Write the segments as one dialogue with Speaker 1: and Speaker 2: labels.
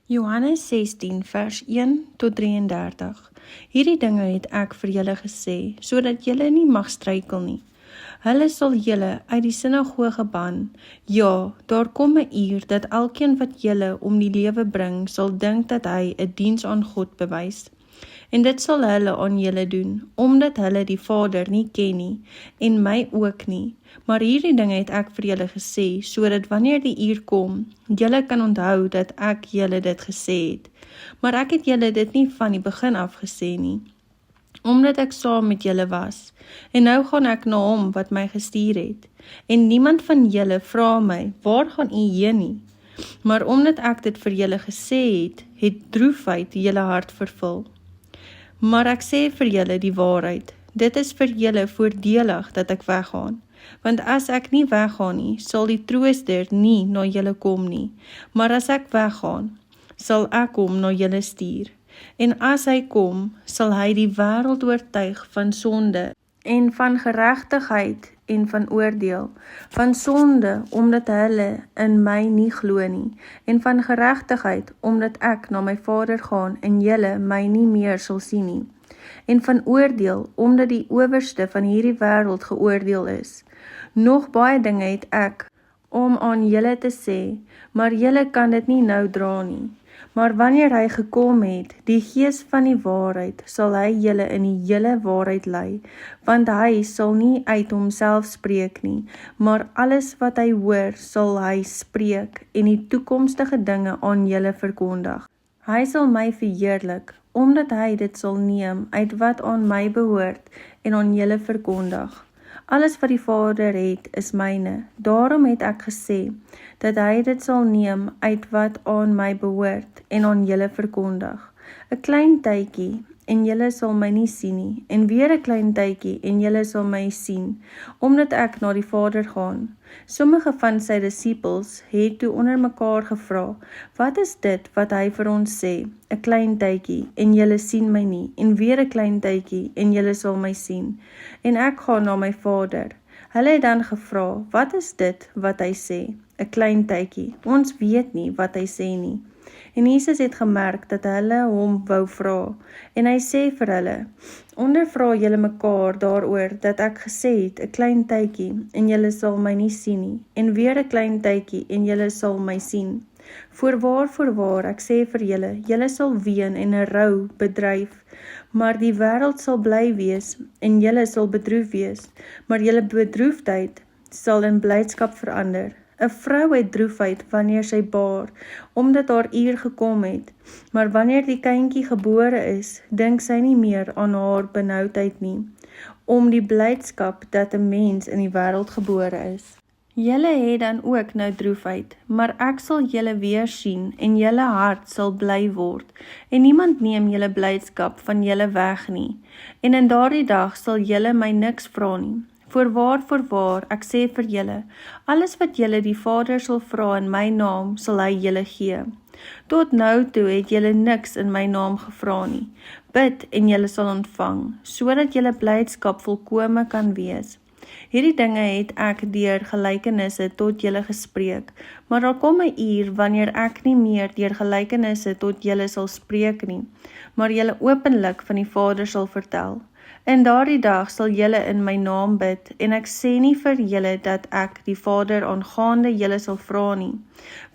Speaker 1: Johannes 16 vers 1 tot 33. Hierdie dinge het ek vir julle gesê, sodat julle nie mag struikel nie. Hulle sal julle uit die sinagoge ban. Ja, daar kom 'n uur dat elkeen wat julle om die lewe bring, sal dink dat hy 'n diens aan God bewys. En dit sal hulle aan julle doen, omdat hulle die Vader nie ken nie, en my ook nie. Maar hierdie dinge het ek vir julle gesê, sodat wanneer die uur kom, julle kan onthou dat ek julle dit gesê het. Maar ek het julle dit nie van die begin af gesê nie, omdat ek saam met julle was. En nou gaan ek na hom wat my gestuur het. En niemand van julle vra my, waar gaan u heen nie? Maar omdat ek dit vir julle gesê het, het droefheid julle hart vervul. Maar ek sê vir julle die waarheid, dit is vir julle voordelig dat ek weggaan. Want as ek nie weggaan nie, sal die trooster nie na julle kom nie. Maar as ek weggaan, sal ek hom na julle stuur. En as hy kom, sal hy die wêreld oortuig van sonde en van geregtigheid en van oordeel. Van sonde, omdat hulle in my nie glo nie. En van geregtigheid, omdat ek na my Vader gaan en julle my nie meer sal sien nie. En van oordeel, omdat die owerste van hierdie wêreld geoordeel is. Nog baie dinge het ek om aan julle te sê, maar julle kan dit nie nou dra nie. Maar wanneer hy gekom het, die Gees van die waarheid, sal hy julle in die hele waarheid lei, want hy sal nie uit homself spreek nie, maar alles wat hy hoor, sal hy spreek en die toekomstige dinge aan julle verkondig. Hy sal my verheerlik, omdat hy dit sal neem uit wat aan my behoort en aan julle verkondig. Alles wat die Vader het, is myne. Daarom het ek gesê, dat hy dit sal neem uit wat aan my behoort en aan julle verkondig. 'n Klein tydjie, en julle sal my nie sien nie, en weer 'n klein tydjie, en julle sal my sien, omdat ek na die Vader gaan. Sommige van sy disippels het toe onder mekaar gevra, wat is dit wat hy vir ons sê? 'n Klein tydjie, en julle sien my nie, en weer 'n klein tydjie, en julle sal my sien, en ek gaan na my Vader. Hulle het dan gevra, wat is dit wat hy sê? 'n Klein tydjie, ons weet nie wat hy sê nie. En Jesus het gemerk dat hulle hom wou vra, en hy sê vir hulle, ondervra julle mekaar daaroor dat ek gesê het, 'n klein tydjie, en julle sal my nie sien nie, en weer 'n klein tydjie, en julle sal my sien. Voorwaar, ek sê vir julle, julle sal ween en 'n rou bedryf, maar die wêreld sal bly wees, en julle sal bedroef wees, maar julle bedroefdheid sal in blydskap verander. 'n Vrou het droefheid wanneer sy baar, omdat haar uur gekom het, maar wanneer die kindjie gebore is, dink sy nie meer aan haar benoudheid nie, om die blydskap dat 'n mens in die wêreld gebore is. Julle het dan ook nou droefheid, maar ek sal julle weer sien, en julle hart sal bly word, en niemand neem julle blydskap van julle weg nie, en in daardie dag sal julle my niks vra nie. Voorwaar, ek sê vir julle, alles wat julle die Vader sal vra in my naam, sal hy julle gee. Tot nou toe het julle niks in my naam gevra nie. Bid en julle sal ontvang, sodat julle blydskap volkome kan wees. Hierdie dinge het ek deur gelykenisse tot julle gespreek, maar daar kom 'n uur wanneer ek nie meer deur gelykenisse tot julle sal spreek nie, maar julle openlik van die Vader sal vertel. In daardie dag sal julle in my naam bid, en ek sê nie vir julle dat ek die Vader aangaande julle sal vra nie,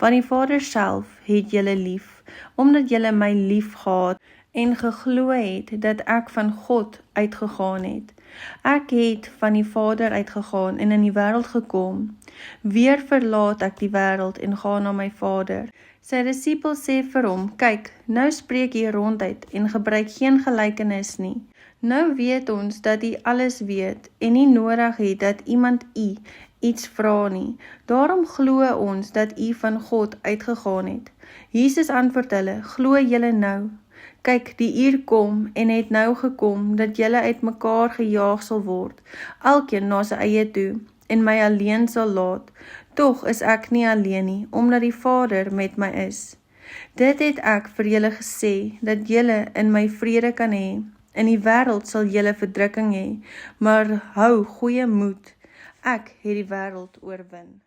Speaker 1: want die Vader self het julle lief, omdat julle my lief gehad en geglo het dat ek van God uitgegaan het. Ek het van die Vader uitgegaan en in die wêreld gekom. Weer verlaat ek die wêreld en gaan na my Vader. Sy disippels sê vir hom, kyk, nou spreek jy ronduit en gebruik geen gelykenis nie. Nou weet ons dat u alles weet en nie nodig het dat iemand u iets vra nie. Daarom glo ons dat u van God uitgegaan het. Jesus antwoord hulle, glo julle nou? Kyk, die uur kom en het nou gekom dat julle uit mekaar gejaag sal word, elkeen na sy eie toe, en my alleen sal laat. Tog is ek nie alleen nie, omdat die Vader met my is. Dit het ek vir julle gesê, dat julle in my vrede kan hê. In die wêreld sal julle verdrukking hê, maar hou goeie moed, ek het die wêreld oorwin.